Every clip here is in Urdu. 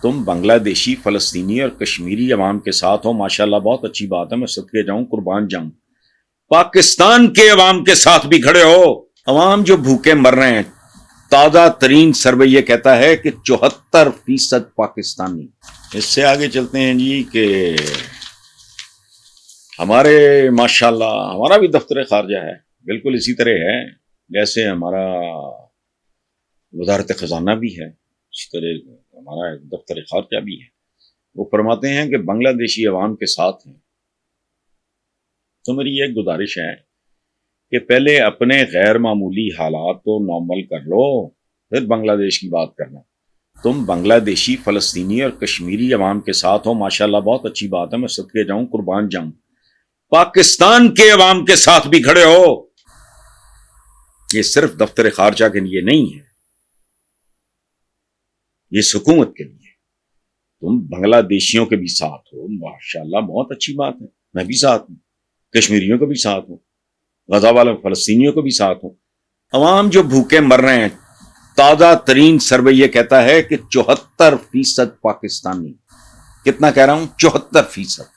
تم بنگلہ دیشی، فلسطینی اور کشمیری عوام کے ساتھ ہو، ماشاءاللہ بہت اچھی بات ہے، میں صدقے جاؤں، قربان جاؤں۔ پاکستان کے عوام کے ساتھ بھی کھڑے ہو۔ عوام جو بھوکے مر رہے ہیں، تازہ ترین سروے یہ کہتا ہے کہ 74% پاکستانی۔ اس سے آگے چلتے ہیں جی کہ ہمارے ماشاءاللہ ہمارا بھی دفتر خارجہ ہے، بالکل اسی طرح ہے جیسے ہمارا وزارت خزانہ بھی ہے، اسی طرح ہمارا دفتر خارجہ بھی ہے۔ وہ فرماتے ہیں کہ بنگلہ دیشی عوام کے ساتھ ہیں، تو میری یہ گزارش ہے کہ پہلے اپنے غیر معمولی حالات کو نارمل کر لو، پھر بنگلہ دیش کی بات کرنا۔ تم بنگلہ دیشی، فلسطینی اور کشمیری عوام کے ساتھ ہو، ماشاءاللہ بہت اچھی بات ہے، میں صدقے جاؤں، قربان جاؤں۔ پاکستان کے عوام کے ساتھ بھی کھڑے ہو۔ یہ صرف دفتر خارجہ کے لیے نہیں ہے، یہ حکومت کے لیے۔ تم بنگلہ دیشیوں کے بھی ساتھ ہو، ماشاءاللہ بہت اچھی بات ہے، میں بھی ساتھ ہوں، کشمیریوں کو بھی ساتھ ہوں، غزہ والے فلسطینیوں کو بھی ساتھ ہوں۔ عوام جو بھوکے مر رہے ہیں، تازہ ترین سروے یہ کہتا ہے کہ 74% پاکستانی، کتنا کہہ رہا ہوں، 74%،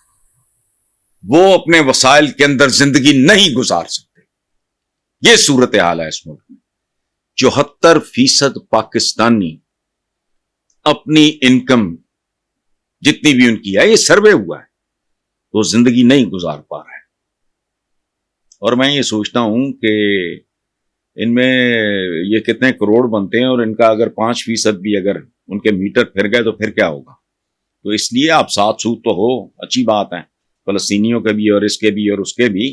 وہ اپنے وسائل کے اندر زندگی نہیں گزار سکتے۔ یہ صورتحال ہے اس ملک میں۔ 74% پاکستانی اپنی انکم جتنی بھی ان کی ہے، یہ سروے ہوا ہے، تو زندگی نہیں گزار پا رہا ہے۔ اور میں یہ سوچتا ہوں کہ ان میں یہ کتنے کروڑ بنتے ہیں، اور ان کا اگر 5% بھی اگر ان کے میٹر پھر گئے تو پھر کیا ہوگا؟ تو اس لیے آپ ساتھ سوت تو ہو، اچھی بات ہے، فلسطینیوں کے بھی اور اس کے بھی اور اس کے بھی،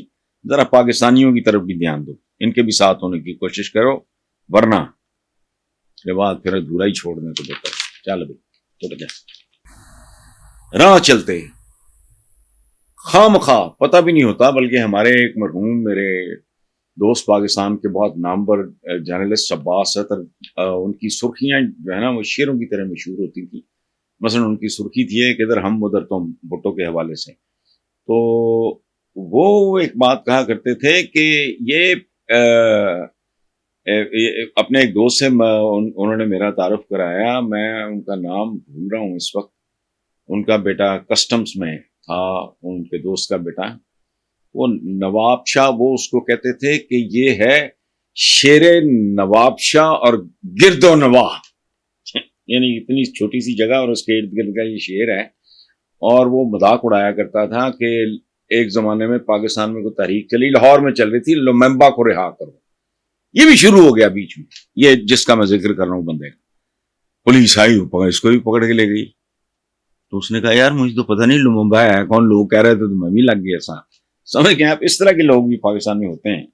ذرا پاکستانیوں کی طرف بھی دھیان دو، ان کے بھی ساتھ ہونے کی کوشش کرو، ورنہ کے بعد پھر ادھورا ہی چھوڑ دیں تو بہتر۔ چل بھائی تو کیا راہ چلتے خواہ مخواہ پتہ بھی نہیں ہوتا، بلکہ ہمارے ایک مرحوم میرے دوست پاکستان کے بہت نامور جرنلسٹ عباس ستر، ان کی سرخیاں جو ہے نا وہ شیروں کی طرح مشہور ہوتی تھی۔ مثلا ان کی سرخی تھی کہ ادھر ہم ادھر تم، بھٹو کے حوالے سے۔ تو وہ ایک بات کہا کرتے تھے کہ یہ اپنے ایک دوست سے انہوں نے میرا تعارف کرایا، میں ان کا نام بھول رہا ہوں اس وقت، ان کا بیٹا کسٹمز میں تھا، ان کے دوست کا بیٹا، وہ نواب شاہ، وہ اس کو کہتے تھے کہ یہ ہے شیر نواب شاہ اور گرد و نواح، یعنی اتنی چھوٹی سی جگہ اور اس کے ارد گرد کا یہ شیر ہے۔ اور وہ مذاق اڑایا کرتا تھا کہ ایک زمانے میں پاکستان میں کوئی تحریک چلی، لاہور میں چل رہی تھی، لوممبا کو رہا کرو، یہ بھی شروع ہو گیا بیچ میں، یہ جس کا میں ذکر کر رہا ہوں بندے کا، پولیس آئی اس کو بھی پکڑ کے لے گئی۔ تو اس نے کہا یار مجھے تو پتہ نہیں لوممبا ہے کون، لوگ کہہ رہے تھے تو میں بھی لگ گیا سا، سمجھ گئے آپ، اس طرح کے لوگ بھی پاکستان میں ہوتے ہیں۔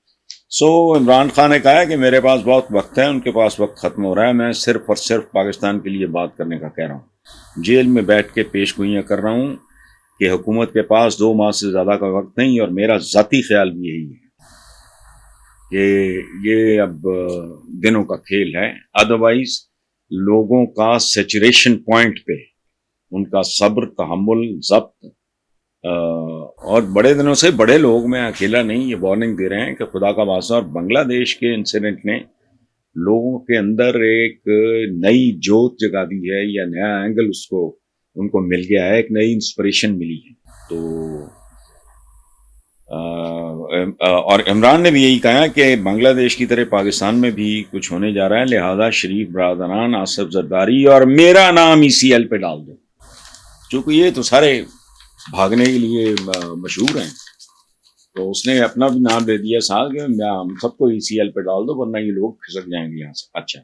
عمران خان نے کہا کہ میرے پاس بہت وقت ہے، ان کے پاس وقت ختم ہو رہا ہے، میں صرف اور صرف پاکستان کے لیے بات کرنے کا کہہ رہا ہوں، جیل میں بیٹھ کے پیش گوئیاں کر رہا ہوں کہ حکومت کے پاس 2 ماہ سے زیادہ کا وقت نہیں، اور میرا ذاتی خیال بھی یہی ہے کہ یہ اب دنوں کا کھیل ہے، ادروائز لوگوں کا سیچوریشن پوائنٹ پہ ان کا صبر، تحمل، ضبط، اور بڑے دنوں سے بڑے لوگ، میں اکیلا نہیں، یہ وارننگ دے رہے ہیں کہ خدا کا واسطہ، اور بنگلہ دیش کے انسیڈنٹ نے لوگوں کے اندر ایک نئی جوت جگا دی ہے، یا نیا اینگل اس کو ان کو مل گیا ہے، ایک نئی انسپریشن ملی ہے۔ تو اور عمران نے بھی یہی کہا کہ بنگلہ دیش کی طرح پاکستان میں بھی کچھ ہونے جا رہا ہے، لہذا شریف برادران، آصف زرداری اور میرا نام ECL پہ ڈال دو، چونکہ یہ تو سارے بھاگنے کے لیے مشہور ہیں، تو اس نے اپنا بھی نام دے دیا ساتھ کہ ہم سب کو ECL پہ ڈال دو ورنہ یہ لوگ کھسک جائیں گے یہاں سے۔ اچھا،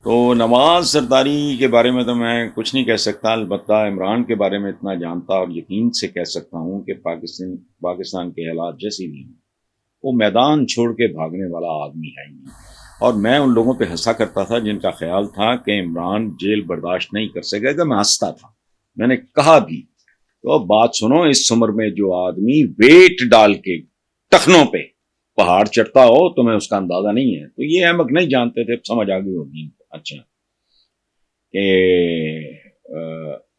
تو نواز زرداری کے بارے میں تو میں کچھ نہیں کہہ سکتا، البتہ عمران کے بارے میں اتنا جانتا اور یقین سے کہہ سکتا ہوں کہ پاکستان کے حالات جیسی بھی ہیں، وہ میدان چھوڑ کے بھاگنے والا آدمی ہے ہی نہیں۔ اور میں ان لوگوں پہ ہنسا کرتا تھا جن کا خیال تھا کہ عمران جیل برداشت نہیں کر سکے گا، میں ہنستا تھا، میں نے کہا بھی تو بات سنو، اس عمر میں جو آدمی ویٹ ڈال کے ٹخنوں پہ پہاڑ چڑھتا ہو تمہیں اس کا اندازہ نہیں ہے، تو یہ احمق نہیں جانتے تھے، سمجھ آ گئی ہوگی۔ اچھا، کہ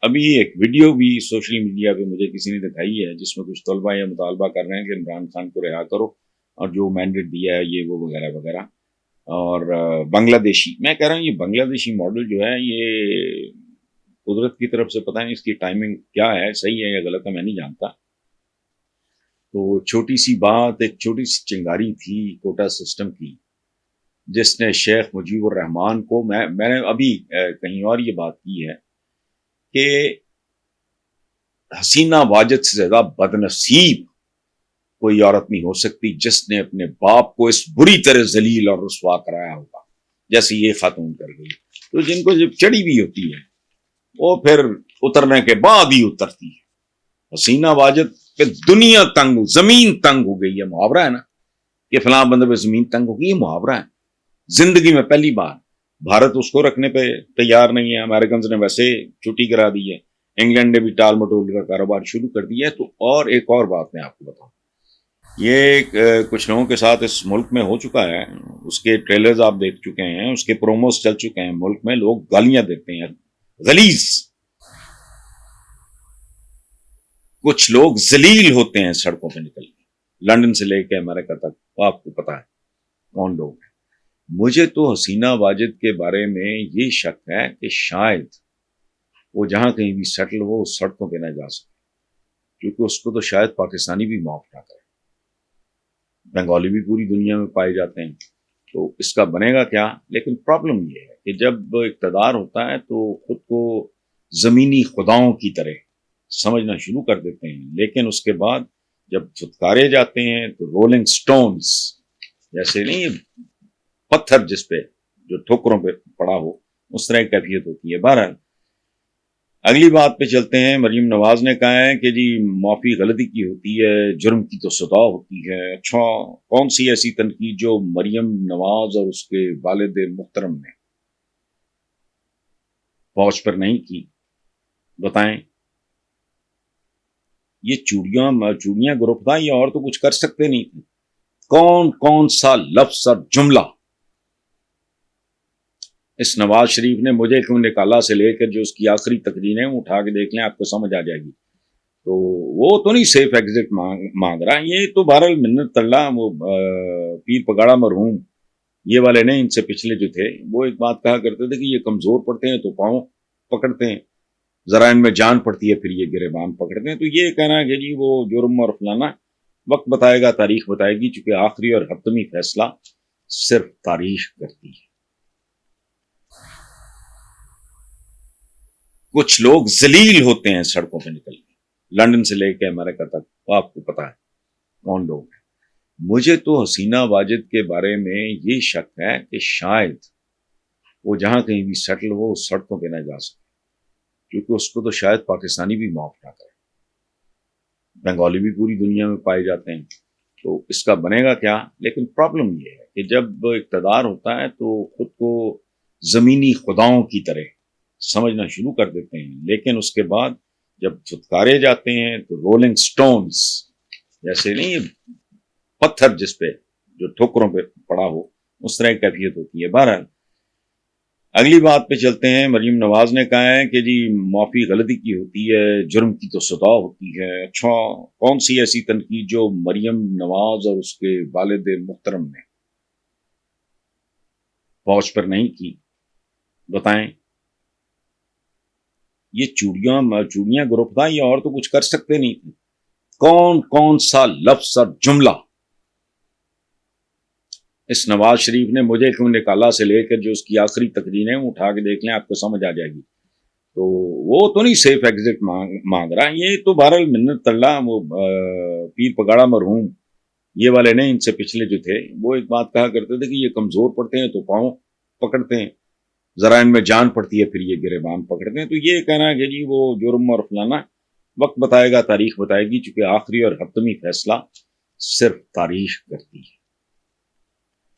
ابھی ایک ویڈیو بھی سوشل میڈیا پہ مجھے کسی نے دکھائی ہے جس میں کچھ طلبہ یہ مطالبہ کر رہے ہیں کہ عمران خان کو رہا کرو اور جو مینڈیٹ دیا ہے یہ وہ وغیرہ وغیرہ، اور بنگلہ دیشی، میں کہہ رہا ہوں یہ بنگلہ دیشی ماڈل جو ہے یہ قدرت کی طرف سے پتہ نہیں اس کی ٹائمنگ کیا ہے، صحیح ہے یا غلط ہے میں نہیں جانتا. تو چھوٹی سی بات، ایک چھوٹی سی چنگاری تھی کوٹا سسٹم کی، جس نے شیخ مجیب الرحمان کو، میں نے ابھی کہیں اور یہ بات کی ہے کہ حسینہ واجد سے زیادہ بدنصیب کوئی عورت نہیں ہو سکتی جس نے اپنے باپ کو اس بری طرح ذلیل اور رسوا کرایا ہوگا جیسے یہ خاتون کر گئی. تو جن کو جب چڑھی بھی ہوتی ہے وہ پھر اترنے کے بعد ہی اترتی ہے. حسینہ واجد پہ دنیا تنگ، زمین تنگ ہو گئی ہے، محاورہ ہے نا کہ فلاں بندے پہ زمین تنگ ہو گئی، یہ محاورہ ہے. زندگی میں پہلی بار بھارت اس کو رکھنے پہ تیار نہیں ہے، امریکنز نے ویسے چھٹی کرا دی ہے، انگلینڈ نے بھی ٹال مٹول کا کاروبار شروع کر دیا ہے. تو اور ایک اور بات میں آپ کو بتاؤں، یہ کچھ لوگوں کے ساتھ اس ملک میں ہو چکا ہے، اس کے ٹریلرز آپ دیکھ چکے ہیں، اس کے پروموز چل چکے ہیں، ملک میں لوگ گالیاں دیتے ہیں غلیظ. کچھ لوگ ذلیل ہوتے ہیں سڑکوں پہ نکل کے، لندن سے لے کے امریکہ تک، وہ آپ کو پتا ہے کون لوگ ہیں. مجھے تو حسینہ واجد کے بارے میں یہ شک ہے کہ شاید وہ جہاں کہیں بھی سیٹل ہو اس سڑکوں پہ نہ جا سکے، کیونکہ اس کو تو شاید پاکستانی بھی معاف نہ کرے. بنگالی بھی پوری دنیا میں پائے جاتے ہیں، تو اس کا بنے گا کیا؟ لیکن پرابلم یہ ہے کہ جب اقتدار ہوتا ہے تو خود کو زمینی خداؤں کی طرح سمجھنا شروع کر دیتے ہیں، لیکن اس کے بعد جب چھتکارے جاتے ہیں تو رولنگ سٹونز جیسے نہیں، پتھر جس پہ جو ٹھوکروں پہ پڑا ہو، اس طرح کی کیفیت ہوتی ہے. بہرحال اگلی بات پہ چلتے ہیں. مریم نواز نے کہا ہے کہ جی معافی غلطی کی ہوتی ہے، جرم کی تو سزا ہوتی ہے. اچھا، کون سی ایسی تنقید جو مریم نواز اور اس کے والد محترم نے فوج پر نہیں کی؟ بتائیں. یہ چوڑیاں گروپ تھا، یہ اور تو کچھ کر سکتے نہیں تھے. کون سا لفظ اور جملہ اس نواز شریف نے مجھے کیوں نکالا سے لے کر جو اس کی آخری تقریریں اٹھا کے دیکھ لیں، آپ کو سمجھ آ جائے گی. تو وہ تو نہیں سیف ایگزٹ مانگ رہا، یہ تو بہرحال منت اللہ، وہ پیر پگاڑا مرحوم یہ والے نہیں، ان سے پچھلے جو تھے وہ ایک بات کہا کرتے تھے کہ یہ کمزور پڑتے ہیں تو پاؤں پکڑتے ہیں، ذرا ان میں جان پڑتی ہے پھر یہ گریبان پکڑتے ہیں. تو یہ کہنا ہے کہ جی وہ جرم اور فلانا وقت بتائے گا، تاریخ بتائے گی، چونکہ آخری اور حتمی فیصلہ صرف تاریخ کرتی ہے. کچھ لوگ ذلیل ہوتے ہیں سڑکوں پہ نکل کے، لندن سے لے کے امریکہ تک، وہ آپ کو پتا ہے کون لوگ ہیں. مجھے تو حسینہ واجد کے بارے میں یہ شک ہے کہ شاید وہ جہاں کہیں بھی سیٹل ہو اس سڑکوں پہ نہ جا سکے، کیونکہ اس کو تو شاید پاکستانی بھی معاف نہ کرے. بنگالی بھی پوری دنیا میں پائے جاتے ہیں، تو اس کا بنے گا کیا؟ لیکن پرابلم یہ ہے کہ جب اقتدار ہوتا ہے تو خود کو زمینی خداؤں کی طرح سمجھنا شروع کر دیتے ہیں، لیکن اس کے بعد جب چھتکارے جاتے ہیں تو رولنگ سٹونز جیسے نہیں، پتھر جس پہ جو ٹھوکروں پہ پڑا ہو، اس طرح کی کیفیت ہوتی ہے. بہرحال اگلی بات پہ چلتے ہیں. مریم نواز نے کہا ہے کہ جی معافی غلطی کی ہوتی ہے، جرم کی تو سزا ہوتی ہے. اچھا، کون سی ایسی تنقید جو مریم نواز اور اس کے والد محترم نے فوج پر نہیں کی؟ بتائیں. یہ چوڑیاں گروپ تھا، یہ اور تو کچھ کر سکتے نہیں تھے. کون سا لفظ اور جملہ اس نواز شریف نے مجھے کیوں نکالا سے لے کر جو اس کی آخری تقریریں اٹھا کے دیکھ لیں، آپ کو سمجھ آ جائے گی. تو وہ تو نہیں سیف ایگزٹ مانگ رہا، یہ تو بہرحال منت اللہ، وہ پیر پگاڑا مرحوم یہ والے نہیں، ان سے پچھلے جو تھے وہ ایک بات کہا کرتے تھے کہ یہ کمزور پڑتے ہیں تو پاؤں پکڑتے ہیں، ذرا ان میں جان پڑتی ہے پھر یہ گریبان پکڑتے ہیں. تو یہ کہنا ہے کہ جی وہ جرم اور فلانا وقت بتائے گا، تاریخ بتائے گی، چونکہ آخری اور حتمی فیصلہ صرف تاریخ کرتی ہے.